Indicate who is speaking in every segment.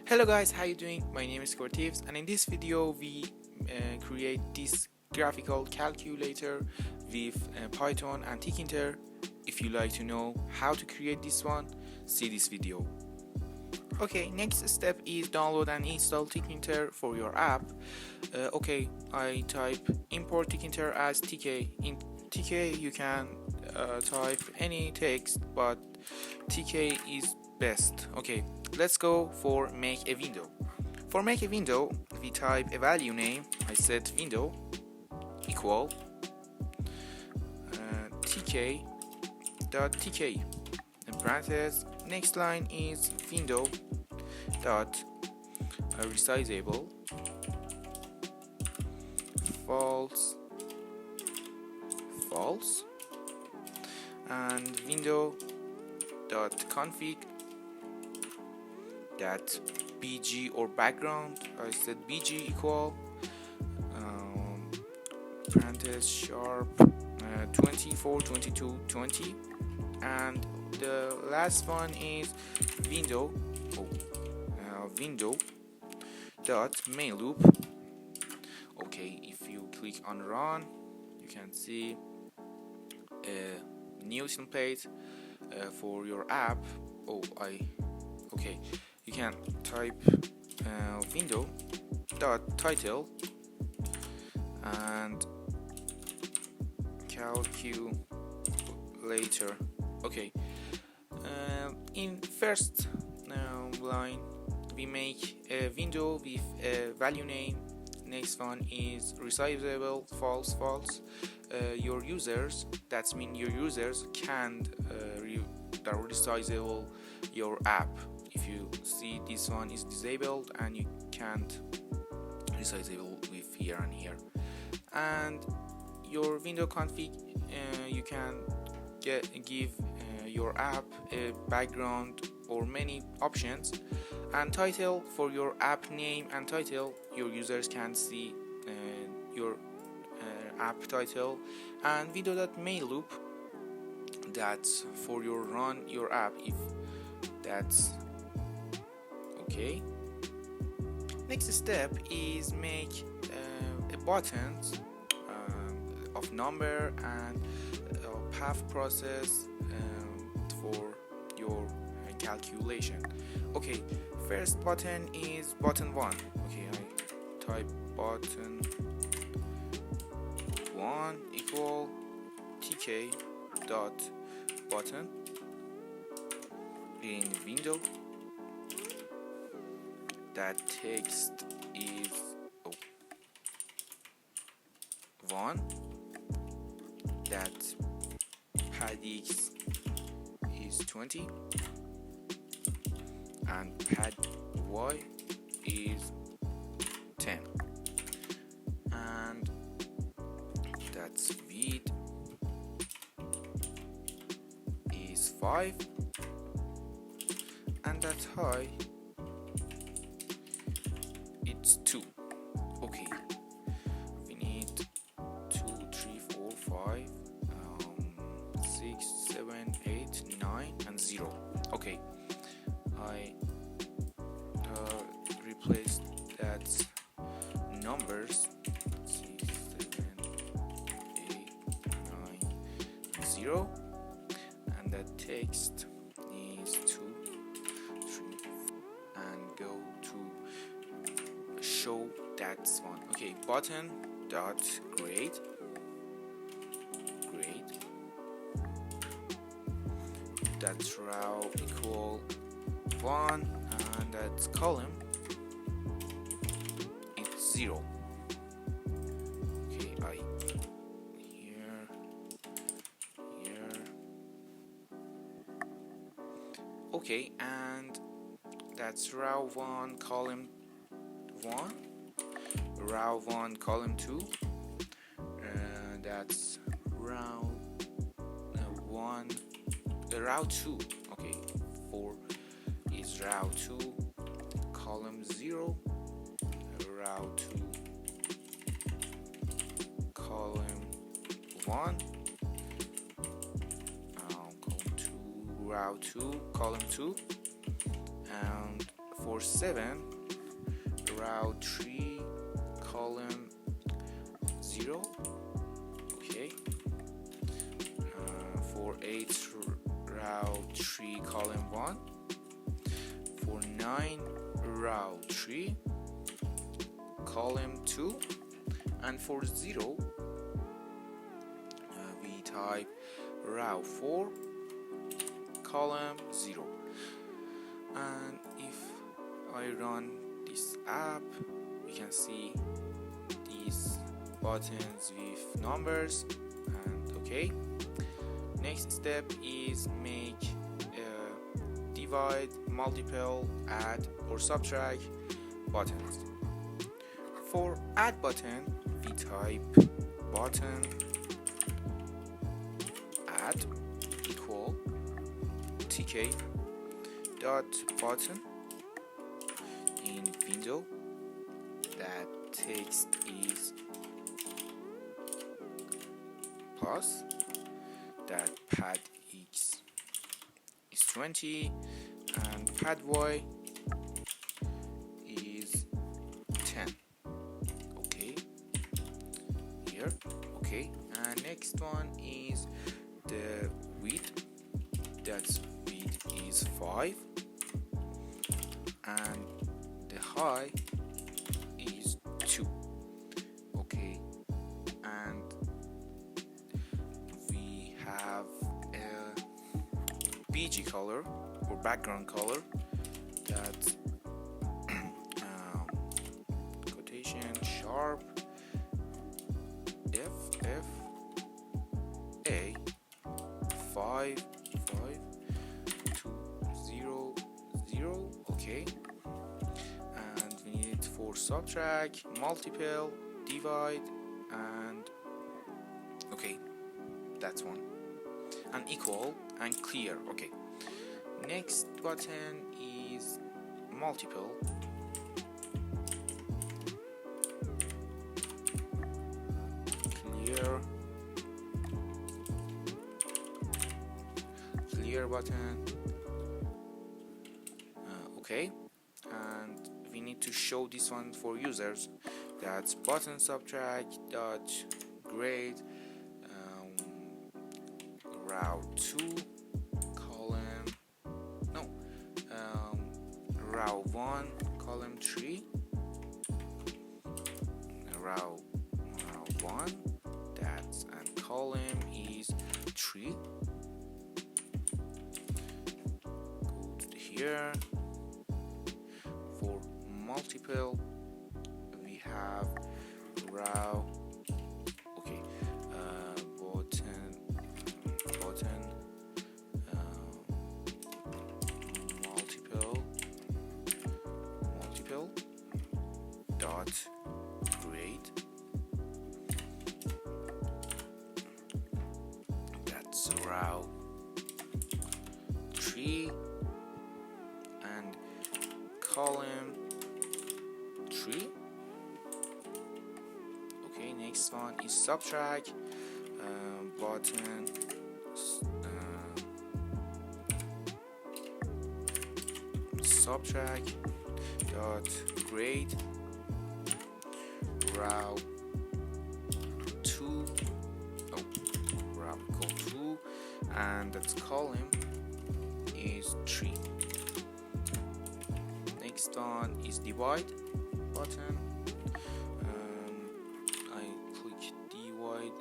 Speaker 1: Hello guys, how you doing? My name is Cortives, and in this video we create this graphical calculator with Python and Tkinter. If you like to know how to create this one, see this video. Okay, next step is download and install Tkinter for your app. I type import Tkinter as TK. In TK you can type any text, but TK is best. Okay, let's go for make a window. For make a window, we type a value name. I set window equal tk.tk. In parentheses, next line is window dot resizable false and window dot config that bg or background. I said bg equal parentheses sharp 24 22 20, and the last one is window dot main loop. Okay, if you click on run, you can see a new template for your app. You can type window dot title and calculator. Okay, in first line we make a window with a value name. Next one is resizable false. Your users, that means your users can't resizable your app. If you see this one is disabled and you can't resizable with here and here. And your window config, you can give your app a background or many options. And title, for your app name and title, your users can see your app title. And window.main loop, that's for your run your app, if that's okay. Next step is make a buttons of number and path process for your calculation. Okay, first button is button 1. Okay, I type button 1 equal tk dot button in window. That text is 1. That pad x is 20 and pad y is 10, and that's width is 5, and that height it's 2. Okay, we need 2 3 4 5 6 7 8 9 and 0. Okay, I replace that numbers 6 7 8 9 0, and that text is 2 3 and go to show that one. Okay, button dot grade that's row equal 1, and that's column it's 0. Okay, I here okay, and that's row 1 column 1, row 1 column 2, that's row 1 row 2. Okay, 4 is row 2 column 0, row 2 column 1, column 2 row 2 column 2, and for 7, row 3, column 0. Okay. For 8, row 3, column 1. For 9, row 3, column 2. And for 0, we type row 4, column 0. And if I run this app, we can see these buttons with numbers. And okay, next step is make divide, multiple, add or subtract buttons. For add button, we type button add equal tk dot button. In window, that text is plus, that pad x is 20 and pad y is 10. Okay, here. Okay, and next one is the width. That's width is 5 and the height is 2. Okay, and we have a BG color or background color, that's quotation sharp F A 5 2 0 0. Okay, and we need it for subtract, multiple, divide, and okay, that's one. And equal and clear. Okay, next button is multiple. Clear button. Okay, and we need to show this one for users. That's button subtract dot grade row 2 column row 1 column 3 row 1, that's and column is 3. Go to here. For multiple, we have row. Okay, button multiple dot grade. That's row 3 and column 3. Okay, next one is subtract button subtract dot grade row 2 row 2 and that's column is 3. Next one is divide button. I click divide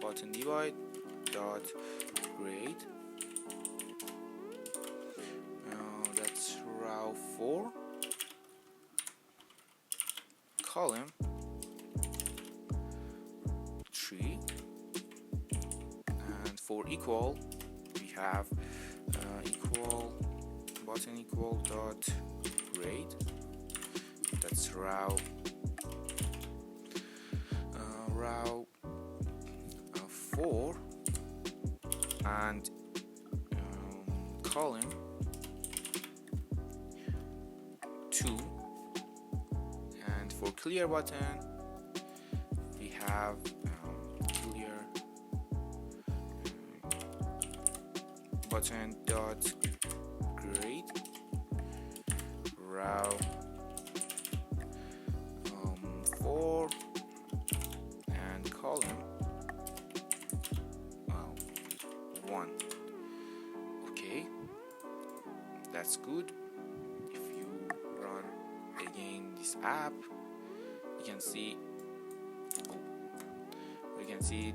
Speaker 1: button divide dot grade. That's row 4 column 3. And for equal, we have equal button equal dot grade. That's row 4 and column 2. And for clear button, we have clear button dot grade row 4 and column 1. Okay, that's good. If you run again this app, you can see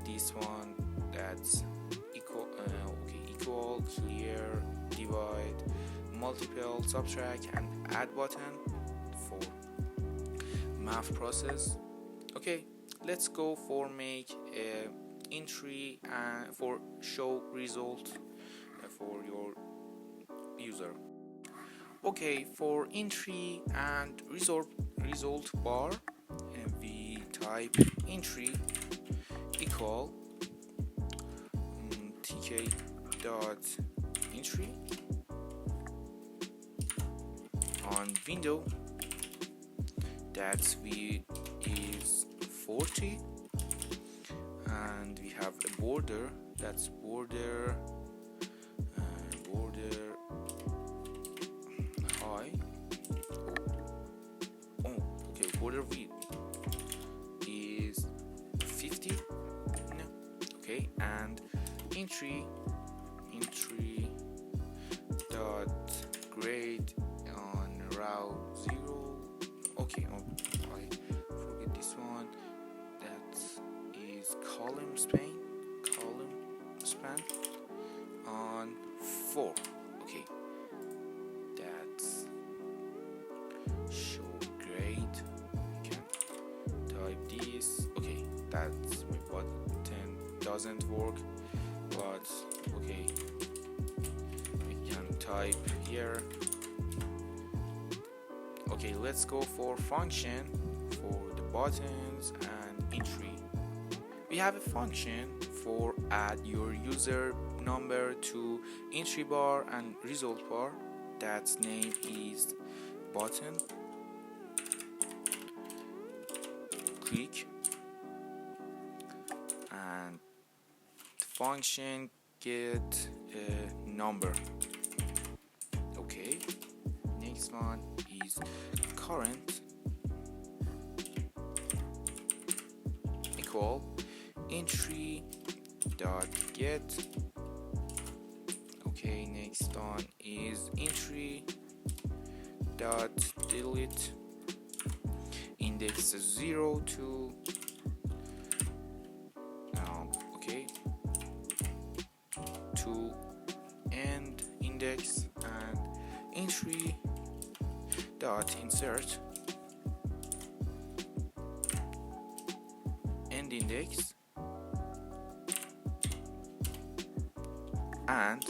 Speaker 1: this one, that's equal, clear, divide, multiple, subtract, and add button for math process. Okay, let's go for make a entry and for show result for your user. Okay, for entry and result bar, and we type entry equal tk dot entry on window, that we is 40, and we have a border, that's border high. Okay, border width is 50. No. Okay, and entry dot grade on row 0. Okay, I forget this one, that is column span on 4. Okay, that's show grade. You can type this. Okay, that's my button doesn't work, but okay, we can type here. Okay, let's go for function for the buttons and entry. We have a function for add your user number to entry bar and result bar, that's name is button. Click, and the function get a number. Okay, next one is current equal entry dot get. Okay, next one is entry dot delete index 0 to to end index, and entry dot insert end index, and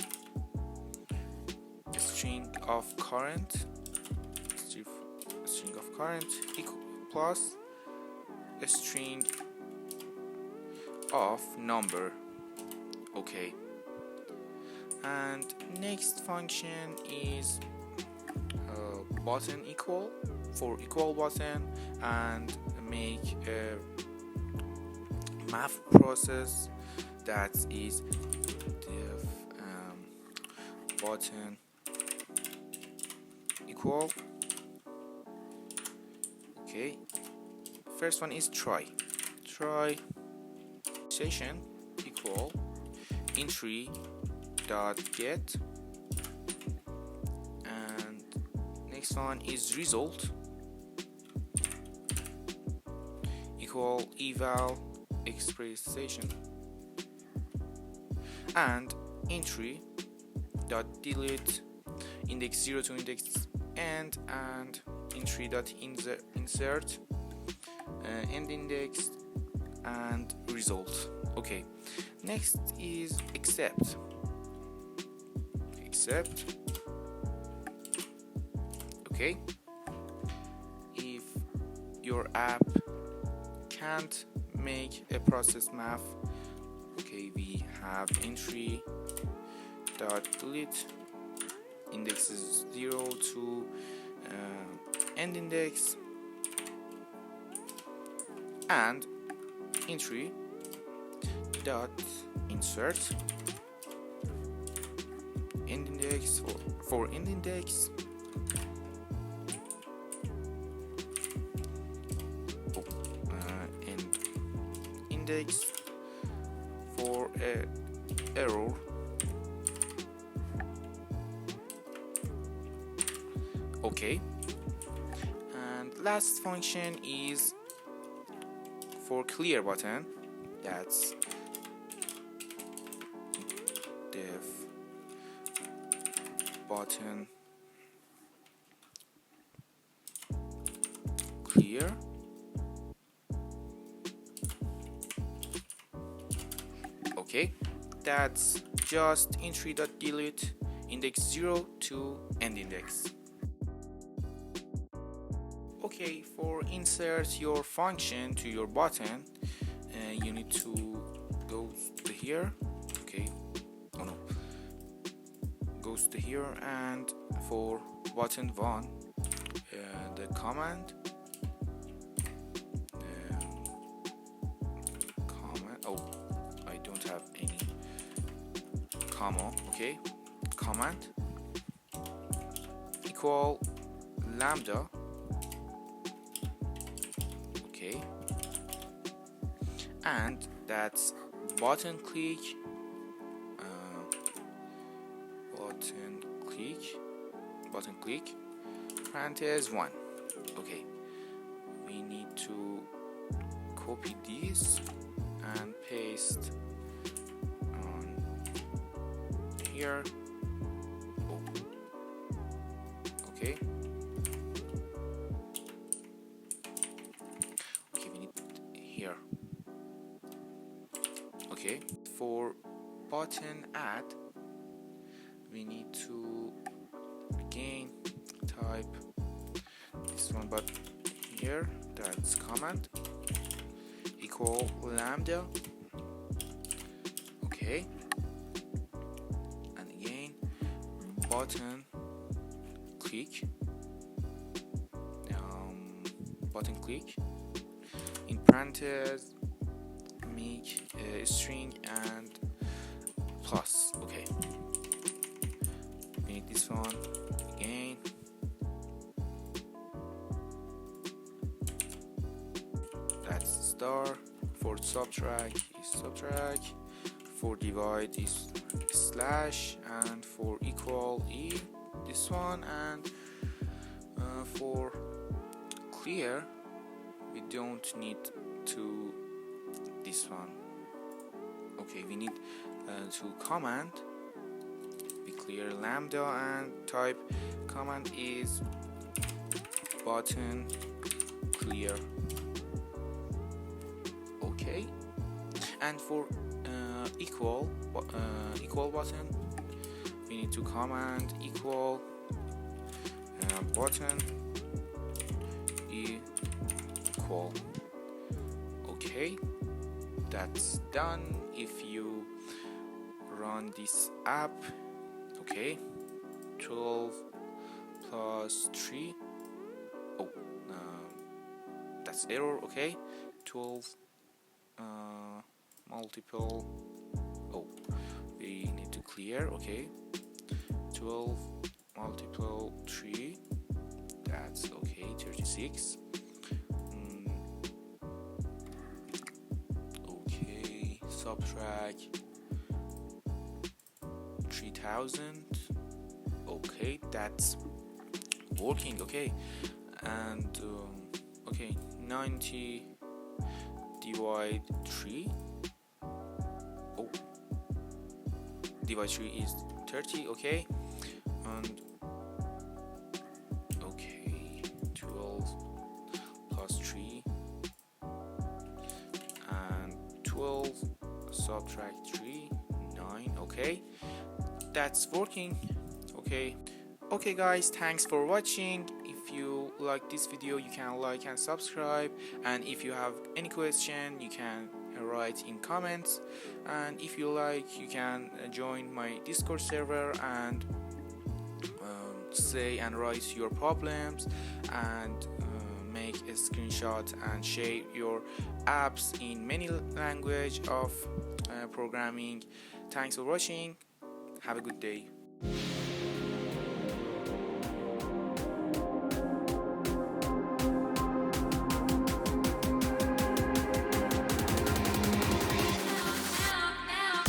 Speaker 1: string of current equal plus a string of number. Okay, and next function is button equal for equal button, and make a math process, that is the button equal. Okay, first one is try session equal entry dot get, and next one is result equal eval expression, and entry dot delete index 0 to index end, and entry dot insert end index, and result. Okay, next is accept. Okay, if your app can't make a process math, okay, we have entry dot delete indexes 0 to end index, and entry dot insert end index for end index, index for error. Okay, and last function is for clear button. That's def button clear. Okay, that's just entry.delete index 0 to end index. Okay, for insert your function to your button, you need to go to here. Okay, oh no, goes to here, and for button 1, the command. Oh, I don't have any comma. Okay, command equal lambda. Okay, and that's button click, button click, parenthesis 1. Okay, we need to copy this and paste on here. Oh. Okay, we need here. Okay, for button add, we need to again type this one, but here that's command equal lambda. Okay, and again button click, button click in parentheses make a string and plus. Okay, we need this one again. That's star. For subtract is subtract, for divide is slash, and for equal is this one, and for clear we don't need to this one. Okay, we need to command be clear lambda and type command is button clear. Okay, and for equal button we need to command equal button equal. Okay, that's done. If you run this app, okay, 12 plus 3, oh, that's error. Okay, 12 multiple, oh, we need to clear. Okay, 12 multiple 3, that's okay, 36. Okay, subtract 3000. Okay, that's working. Okay, and okay, 90 divide 3. Oh, divide 3 is 30. Okay, and okay, 12 plus 3 and 12 subtract 3, 9. Okay, that's working. Okay guys, thanks for watching. If you like this video, you can like and subscribe, and if you have any question you can write in comments, and if you like you can join my Discord server and say and write your problems, and make a screenshot and share your apps in many language of programming. Thanks for watching. Have a good day.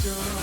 Speaker 2: Joy.